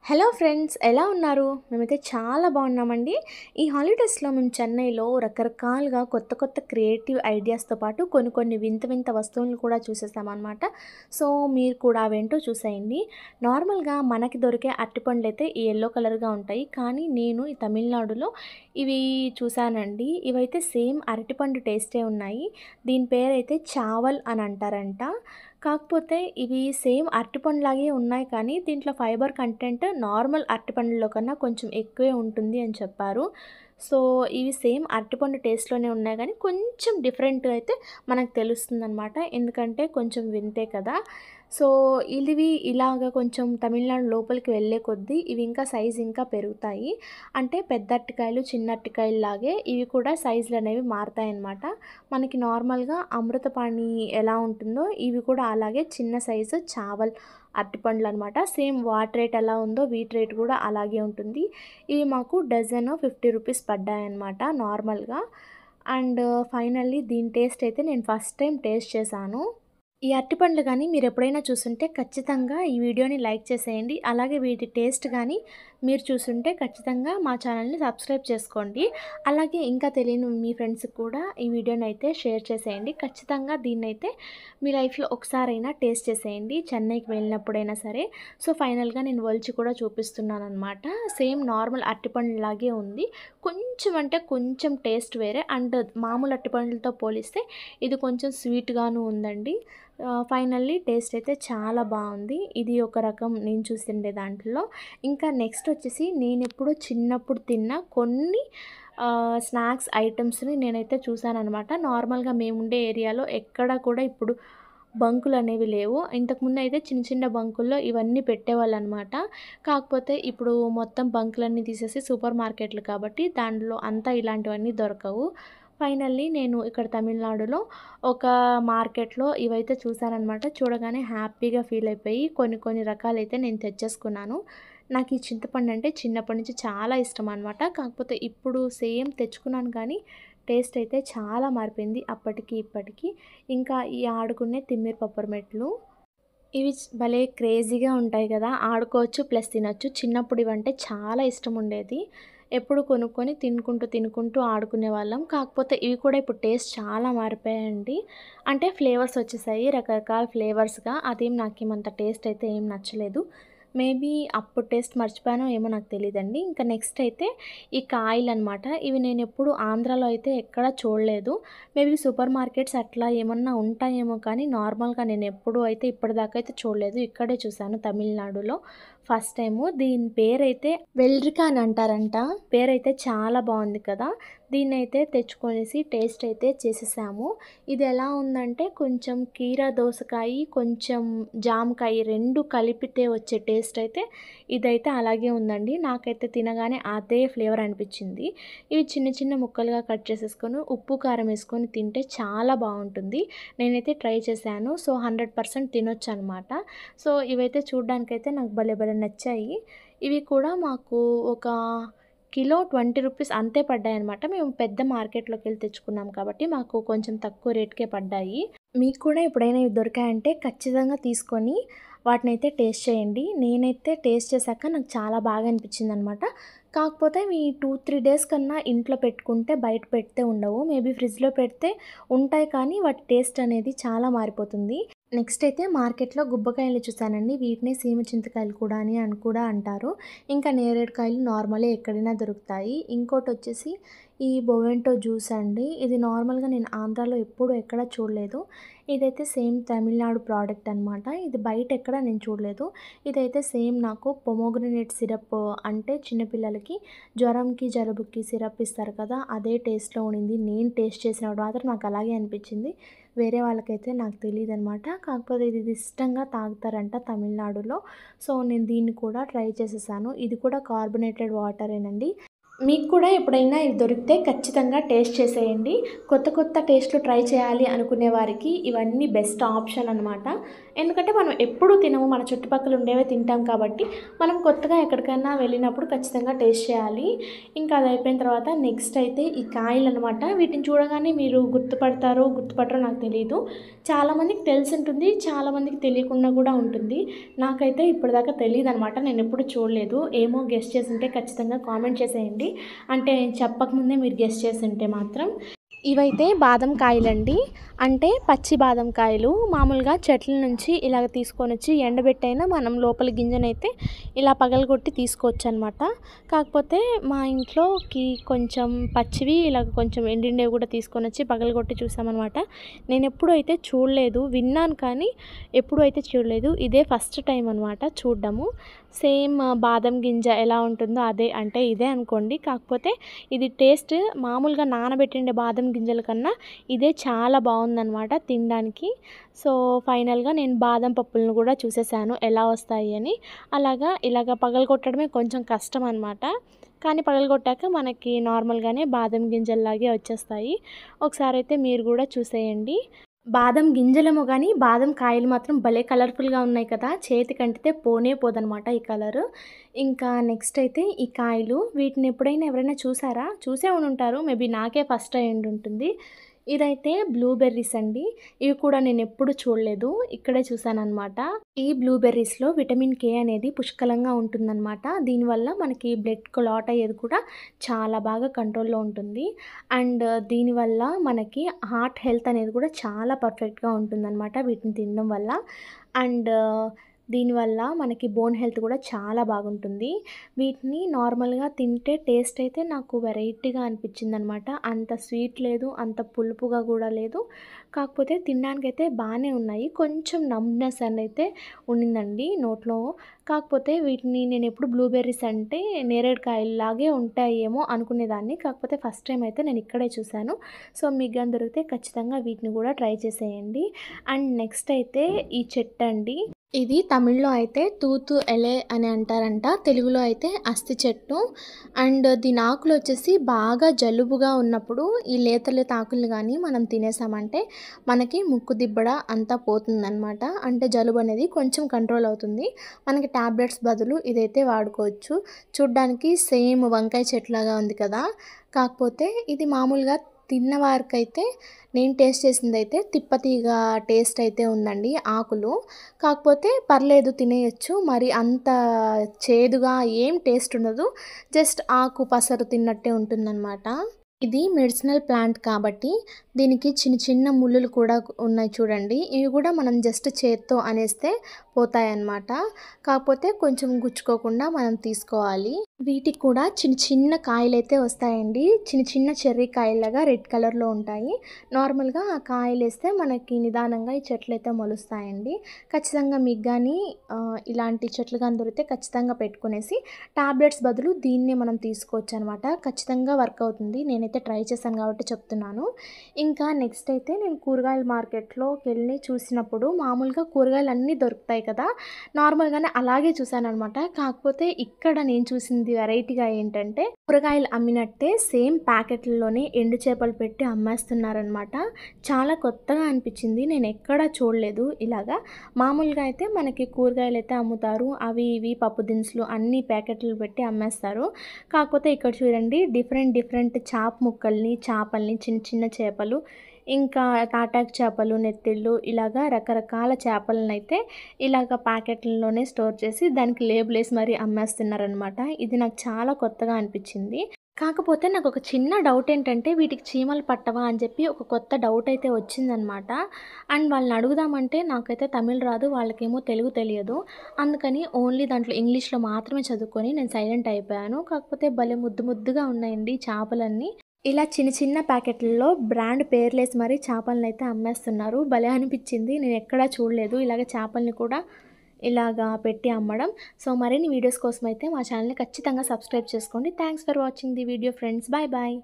Hello friends, ఎలా ఉన్నారు? మేమైతే చాలా బాగున్నామండి. ఈ హాలిడేస్‌లో మేము చెన్నైలో రకరకాలుగా కొత్త కొత్త క్రియేటివ్ ఐడియాస్‌తో పాటు కొన్ని కొన్ని వింత వింత వస్తువులను కూడా చూసేసామనమాట. సో, మీరు కూడా అవేంటో చూసేయండి. నార్మల్‌గా మనకి దొరికే అరటిపండ్లయితే ఈ యెల్లో కలర్‌గా ఉంటాయి. కానీ నేను ఈ తమిళనాడులో ఇవి చూసానండి. ఇవైతే సేమ్ అరటిపండు టేస్టే ఉన్నాయి. దీని పేరైతే చావల్ అని అంటారంట. కాకపోతే ఇవి సేమ్ అరటిపండులాగే ఉన్నాయి, కానీ దీంట్లో ఫైబర్ కంటెంట్ నార్మల్ అరటిపండులో కన్నా కొంచెం ఎక్కువే ఉంటుంది అని చెప్పారు. సో, ఇవి సేమ్ అరటిపండు టేస్ట్‌లోనే ఉన్నాయి గానీ, కొంచెం డిఫరెంట్‌గా అయితే మనకు తెలుస్తుందనమాట. ఎందుకంటే కొంచెం వింతే కదా! సో, ఇవి ఇలాగ కొంచెం తమిళనాడు లోపలికి వెళ్ళే కొద్దీ ఇవి ఇంకా సైజ్ ఇంకా పెరుగుతాయి. అంటే పెద్ద అరటికాయలు, చిన్న అరటికాయల్లాగే ఇవి కూడా సైజులనేవి మారతాయన్నమాట. మనకి నార్మల్‌గా అమృతపాణి ఎలా ఉంటుందో ఇవి కూడా అలాగే చిన్న సైజు చావల్ అరటిపండ్లనమాట. సేమ్ వాటి రేట్ ఎలా ఉందో వీటి రేట్ కూడా అలాగే ఉంటుంది. ఇవి మాకు డజను 50 రూపీస్ పడ్డాయన్నమాట నార్మల్‌గా. అండ్ ఫైనల్లీ దీని టేస్ట్ అయితే నేను ఫస్ట్ టైమ్ టేస్ట్ చేశాను. ఈ అరటిపండ్లు గానీ మీరెప్పుడైనా చూసుంటే ఖచ్చితంగా ఈ వీడియోని లైక్ చేసేయండి. అలాగే వీటి టేస్ట్ గానీ మీరు చూసుంటే ఖచ్చితంగా మా ఛానల్‌ని సబ్స్క్రైబ్ చేసుకోండి. అలాగే ఇంకా తెలియని మీ ఫ్రెండ్స్‌కి కూడా ఈ వీడియోనైతే షేర్ చేసేయండి. ఖచ్చితంగా దీన్నైతే మీ లైఫ్‌లో ఒకసారైనా టేస్ట్ చేసేయండి, చెన్నైకి వెళ్ళినప్పుడైనా సరే. సో, ఫైనల్‌గా నేను ఒలిచి కూడా చూపిస్తున్నాననమాట. సేమ్ నార్మల్ అరటిపండులాగే ఉంది. కొంచెం అంటే కొంచెం టేస్ట్ వేరే. అండ్ మామూలు అరటిపండ్లతో పోలిస్తే ఇది కొంచెం స్వీట్‌గాను ఉందండి. ఫైనల్లీ టేస్ట్ అయితే చాలా బావుంది. ఇది ఒక రకం నేను చూసిండే దాంట్లో. ఇంకా నెక్స్ట్ వచ్చేసి నేనెప్పుడో చిన్నప్పుడు తిన్న కొన్ని స్నాక్స్ ఐటెమ్స్‌ని నేనైతే చూసాననమాట. నార్మల్‌గా మేముండే ఏరియాలో ఎక్కడ కూడా ఇప్పుడు బంకులనేవి లేవు. ఇంతకుముందయితే చిన్న చిన్న బంకుల్లో ఇవన్నీ పెట్టేవాళ్ళనమాట. కాకపోతే ఇప్పుడు మొత్తం బంకులన్నీ తీసేసి సూపర్ మార్కెట్‌లు కాబట్టి దాంట్లో అంతా ఇలాంటివన్నీ దొరకవు. ఫైనల్లీ నేను ఇక్కడ తమిళనాడులో ఒక మార్కెట్‌లో ఇవైతే చూసాననమాట. చూడగానే హ్యాపీగా ఫీల్ అయిపోయి కొన్ని కొన్ని రకాలైతే నేను తెచ్చేసుకున్నాను. నాకు ఈ చింతపండంటే చిన్నప్పటి నుంచి చాలా ఇష్టమనమాట. కాకపోతే ఇప్పుడు సేమ్ తెచ్చుకున్నాను కానీ టేస్ట్ అయితే చాలా మారిపోయింది అప్పటికి ఇప్పటికి. ఇంకా ఈ ఆడుకునే తిమ్మిరి పప్పరమెట్లు ఇవి భలే క్రేజీగా ఉంటాయి గదా! ఆడుకోవచ్చు ప్లస్ తినొచ్చు. చిన్నప్పుడు ఇవంటే చాలా ఇష్టముండేది. ఎప్పుడు కొనుక్కొని తినుకుంటూ ఆడుకునేవాళ్ళం. కాకపోతే ఇవి కూడా ఇప్పుడు టేస్ట్ చాలా మారిపోయాయండి. అంటే ఫ్లేవర్స్ వచ్చేసాయి రకరకాల ఫ్లేవర్స్‌గా. అదేం నాకేమంత టేస్ట్ అయితే ఏం నచ్చలేదు. మేబీ అప్పుడు టేస్ట్ మర్చిపోయానో ఏమో నాకు తెలీదండి. ఇంకా నెక్స్ట్ అయితే ఈ కాయలనమాట. ఇవి నేనెప్పుడు ఆంధ్రాలో అయితే ఎక్కడా చూడలేదు. మేబీ సూపర్ మార్కెట్స్ అట్లా ఏమన్నా ఉంటాయేమో కానీ నార్మల్‌గా నేనెప్పుడూ అయితే ఇప్పటిదాకా అయితే చూడలేదు. ఇక్కడే చూసాను తమిళనాడులో ఫస్ట్ టైము. దీని పేరైతే వెల్రికా అని అంటారంట. పేరైతే చాలా బావుంది కదా! దీన్నైతే తెచ్చుకొనేసి టేస్ట్ అయితే చేసేసాము. ఇది ఎలా ఉందంటే కొంచెం కీరా దోసకాయి, కొంచెం జామకాయి 2 కలిపితే వచ్చే టేస్ట్ అయితే ఇదైతే అలాగే ఉందండి. నాకైతే తినగానే అదే ఫ్లేవర్ అనిపిచ్చింది. ఇవి చిన్న చిన్న ముక్కలుగా కట్ చేసేసుకొని ఉప్పు, కారం ఏసుకొని తింటే చాలా బావుంటుంది. నేనైతే ట్రై చేశాను. సో, 100% తినొచ్చనమాట. సో, ఇవైతే చూడ్డానికైతే నాకు భలే భలే నచ్చాయి. ఇవి కూడా మాకు ఒక కిలో 20 రూపీస్ అంతే పడ్డాయనమాట. మేము పెద్ద మార్కెట్‌లోకెళ్ళి తెచ్చుకున్నాం కాబట్టి మాకు కొంచెం తక్కువ రేట్‌కే పడ్డాయి. మీకు కూడా ఎప్పుడైనా ఇవి దొరికాయంటే ఖచ్చితంగా తీసుకొని వాటినైతే టేస్ట్ చేయండి. నేనైతే టేస్ట్ చేశాక నాకు చాలా బాగా అనిపించిందనమాట. కాకపోతే ఇవి 2, 3 డేస్ కన్నా ఇంట్లో పెట్టుకుంటే బయట పెడితే ఉండవు. మేబీ ఫ్రిడ్జ్‌లో పెడితే ఉంటాయి, కానీ వాటి టేస్ట్ అనేది చాలా మారిపోతుంది. నెక్స్ట్ అయితే మార్కెట్‌లో గుబ్బకాయలు చూసానండి. వీటిని సీమ చింతకాయలు కూడా అని కూడా అంటారు. ఇంకా నేరేడుకాయలు నార్మలే ఎక్కడైనా దొరుకుతాయి. ఇంకోటొచ్చేసి ఈ బొవెంటో జ్యూస్ అండి. ఇది నార్మల్‌గా నేను ఆంధ్రాలో ఎప్పుడు ఎక్కడ చూడలేదు. ఇదైతే సేమ్ తమిళనాడు ప్రోడక్ట్ అనమాట. ఇది బయట ఎక్కడ నేను చూడలేదు. ఇదైతే సేమ్ నాకు పొమోగ్రనేట్ సిరప్ అంటే చిన్న పిల్లలకి జ్వరంకి, జలుబుకి సిరప్ ఇస్తారు కదా! అదే టేస్ట్‌లో ఉండింది. నేను టేస్ట్ చేసినప్పుడు మాత్రం నాకు అలాగే అనిపించింది. వేరే వాళ్ళకైతే నాకు తెలీదనమాట. కాకపోతే ఇది ఇష్టంగా తాగుతారంట తమిళనాడులో. సో, నేను దీన్ని కూడా ట్రై చేసేసాను. ఇది కూడా కార్బోనేటెడ్ వాటరేనండి. మీకు కూడా ఎప్పుడైనా ఇవి దొరికితే ఖచ్చితంగా టేస్ట్ చేసేయండి. కొత్త కొత్త టేస్ట్‌లు ట్రై చేయాలి అనుకునే వారికి ఇవన్నీ బెస్ట్ ఆప్షన్ అనమాట. ఎందుకంటే మనం ఎప్పుడూ తినము. మన చుట్టుపక్కల ఉండేవే తింటాం కాబట్టి, మనం కొత్తగా ఎక్కడికైనా వెళ్ళినప్పుడు ఖచ్చితంగా టేస్ట్ చేయాలి. ఇంకా అది అయిపోయిన తర్వాత నెక్స్ట్ అయితే ఈ కాయలనమాట. వీటిని చూడగానే మీరు గుర్తుపడతారో, గుర్తుపట్టరో నాకు తెలీదు. చాలామందికి తెలిసుంటుంది. చాలామందికి తెలియకుండా కూడా ఉంటుంది. నాకైతే ఇప్పటిదాకా తెలీదనమాట. నేనెప్పుడు చూడలేదు. ఏమో గెస్ చేసుంటే ఖచ్చితంగా కామెంట్ చేసేయండి. అంటే నేను చెప్పకముందే మీరు గెస్ చేసుంటే మాత్రం. ఇవైతే బాదం కాయలండి. అంటే పచ్చి బాదం కాయలు. మామూలుగా చెట్ల నుంచి ఇలాగ తీసుకొనొచ్చి ఎండబెట్టైనా మనం లోపల గింజనైతే ఇలా పగలగొట్టి తీసుకోవచ్చనమాట. కాకపోతే మా ఇంట్లోకి కొంచెం పచ్చివి ఇలాగ కొంచెం ఎండిండేవి కూడా తీసుకొనొచ్చి పగలగొట్టి చూసామనమాట. నేనెప్పుడూ అయితే చూడలేదు. విన్నాను కానీ ఎప్పుడూ అయితే చూడలేదు. ఇదే ఫస్ట్ టైం అనమాట చూడ్డము. సేమ్ బాదం గింజ ఎలా ఉంటుందో అదే అంటే ఇదే అనుకోండి. కాకపోతే ఇది టేస్ట్ మామూలుగా నానబెట్టిండే బాదం గింజల కన్నా ఇదే చాలా బాగుందనమాట తినడానికి. సో ఫైనల్‌గా నేను బాదం పప్పులను కూడా చూసేసాను ఎలా వస్తాయి అని. అలాగా ఇలాగ పగలగొట్టడమే కొంచెం కష్టం అనమాట. కానీ పగలగొట్టాక మనకి నార్మల్‌గానే బాదం గింజల్లాగే వచ్చేస్తాయి. ఒకసారైతే మీరు కూడా చూసేయండి. బాదం గింజలేమో గానీ, బాదం కాయలు మాత్రం భలే కలర్‌ఫుల్‌గా ఉన్నాయి కదా! చేతికంటితే పోనే పోదనమాట ఈ కలరు. ఇంకా నెక్స్ట్ అయితే ఈ కాయలు. వీటిని ఎప్పుడైనా ఎవరైనా చూసారా? చూసే ఉండుంటారు. మేబీ నాకే ఫస్ట్ అయ్యుండుంటుంది. ఇదైతే బ్లూబెర్రీస్ అండి. ఇవి కూడా నేనెప్పుడు చూడలేదు. ఇక్కడే చూసాననమాట. ఈ బ్లూబెర్రీస్‌లో విటమిన్ కే అనేది పుష్కలంగా ఉంటుందనమాట. దీనివల్ల మనకి బ్లడ్ క్లాట్ అయ్యేది కూడా చాలా బాగా కంట్రోల్‌లో ఉంటుంది. అండ్ దీనివల్ల మనకి హార్ట్ హెల్త్ అనేది కూడా చాలా పర్ఫెక్ట్‌గా ఉంటుందనమాట వీటిని తినడం వల్ల. అండ్ దీనివల్ల మనకి బోన్ హెల్త్ కూడా చాలా బాగుంటుంది. వీటిని నార్మల్‌గా తింటే టేస్ట్ అయితే నాకు వెరైటీగా అనిపించిందనమాట. అంత స్వీట్ లేదు, అంత పులుపుగా కూడా లేదు. కాకపోతే తినడానికైతే బానే ఉన్నాయి. కొంచెం నమ్‌నెస్ అనైతే ఉండిందండి నోట్లో. కాకపోతే వీటిని నేనెప్పుడు బ్లూబెర్రీస్ అంటే నేరేడుకాయల్లాగే ఉంటాయేమో అనుకునేదాన్ని. కాకపోతే ఫస్ట్ టైమ్ అయితే నేను ఇక్కడే చూసాను. సో మీకు గాని దొరికితే ఖచ్చితంగా వీటిని కూడా ట్రై చేసేయండి. అండ్ నెక్స్ట్ అయితే ఈ చెట్టండి. ఇది తమిళ్‌లో అయితే తూతు ఎలే అని అంటారంట. తెలుగులో అయితే అస్తి చెట్టు. అండ్ దీని ఆకులొచ్చేసి బాగా జలుబుగా ఉన్నప్పుడు ఈ లేత లేత ఆకుల్ని గానీ మనం తినేసామంటే మనకి ముక్కు దిబ్బడ అంతా పోతుందనమాట. అంటే జలుబనేది కొంచెం కంట్రోల్ అవుతుంది. మనకి టాబ్లెట్స్ బదులు ఇదైతే వాడుకోవచ్చు. చూడ్డానికి సేమ్ వంకాయ చెట్టులాగా ఉంది కదా! కాకపోతే ఇది మామూలుగా తిన్నవారికైతే నేను టేస్ట్ చేసిందైతే తిప్పతీగ టేస్ట్ అయితే ఉందండి ఆకులు. కాకపోతే పర్లేదు తినేయొచ్చు. మరి అంత చేదుగా ఏం టేస్ట్ ఉండదు. జస్ట్ ఆకు పసరు తిన్నట్టే ఉంటుందనమాట. ఇది మెడిసినల్ ప్లాంట్ కాబట్టి దీనికి చిన్న చిన్న ముల్లులు కూడా ఉన్నాయి చూడండి. ఇవి కూడా మనం జస్ట్ చేత్తో అనేస్తే పోతాయన్నమాట. కాకపోతే కొంచెం గుచ్చుకోకుండా మనం తీసుకోవాలి. వీటికి కూడా చిన్న చిన్న కాయలైతే వస్తాయండి. చిన్న చిన్న చెర్రీ కాయల్లాగా రెడ్ కలర్‌లో ఉంటాయి. నార్మల్‌గా ఆ కాయలేస్తే మనకి నిదానంగా ఈ చెట్లయితే మొలుస్తాయండి. ఖచ్చితంగా మీకు గానీ ఇలాంటి చెట్లు గాని దొరికితే ఖచ్చితంగా పెట్టుకునేసి టాబ్లెట్స్ బదులు దీన్నే మనం తీసుకోవచ్చనమాట. ఖచ్చితంగా వర్క్ అవుతుంది. నేనైతే ట్రై చేశాను కాబట్టి చెప్తున్నాను. ఇంకా నెక్స్ట్ అయితే నేను కూరగాయల మార్కెట్‌లోకెళ్ళి చూసినప్పుడు మామూలుగా కూరగాయలన్నీ దొరుకుతాయి కదా! నార్మల్‌గానే అలాగే చూసాననమాట. కాకపోతే ఇక్కడ నేను చూసింది వెరైటీగా ఏంటంటే కూరగాయలు అమ్మినట్టే సేమ్ ప్యాకెట్‌ల్లోనే ఎండు చేపలు పెట్టి అమ్మేస్తున్నారనమాట. చాలా కొత్తగా అనిపించింది. నేనెక్కడా చూడలేదు ఇలాగా. మామూలుగా అయితే మనకి కూరగాయలైతే అమ్ముతారు. అవి ఇవి పప్పు దినుసులు అన్నీ ప్యాకెట్లు పెట్టి అమ్మేస్తారు. కాకపోతే ఇక్కడ చూడండి డిఫరెంట్ డిఫరెంట్ చాప ముక్కల్ని, చేపల్ని చిన్న చిన్న చేపలు, ఇంకా తాటాకు చేపలు, నెత్తిళ్ళు ఇలాగా రకరకాల చేపలనైతే ఇలాగ ప్యాకెట్‌ల్లోనే స్టోర్ చేసి దానికి లేబులేసి మరీ అమ్మేస్తున్నారనమాట. ఇది నాకు చాలా కొత్తగా అనిపించింది. కాకపోతే నాకొక చిన్న డౌట్ ఏంటంటే వీటికి చీమలు పట్టవా అని చెప్పి ఒక కొత్త డౌట్ అయితే వచ్చిందనమాట. అండ్ వాళ్ళని అడుగుదామంటే నాకైతే తమిళ్ రాదు. వాళ్ళకేమో తెలుగు తెలియదు. అందుకని ఓన్లీ దాంట్లో ఇంగ్లీష్‌లో మాత్రమే చదువుకొని నేను సైలెంట్ అయిపోయాను. కాకపోతే భలే ముద్దు ముద్దుగా ఉన్నాయండి చేపలన్నీ. ఇలా చిన్న చిన్న ప్యాకెట్లలో బ్రాండ్ పేర్లేసి మరీ చేపలనైతే అమ్మేస్తున్నారు. భలే అనిపించింది. నేనెక్కడా చూడలేదు ఇలాగ చేపల్ని కూడా ఇలాగా పెట్టి అమ్మడం. సో మరిన్ని వీడియోస్ కోసమైతే మా ఛానల్‌ని ఖచ్చితంగా సబ్స్క్రైబ్ చేసుకోండి. Thanks for watching the video friends. Bye bye.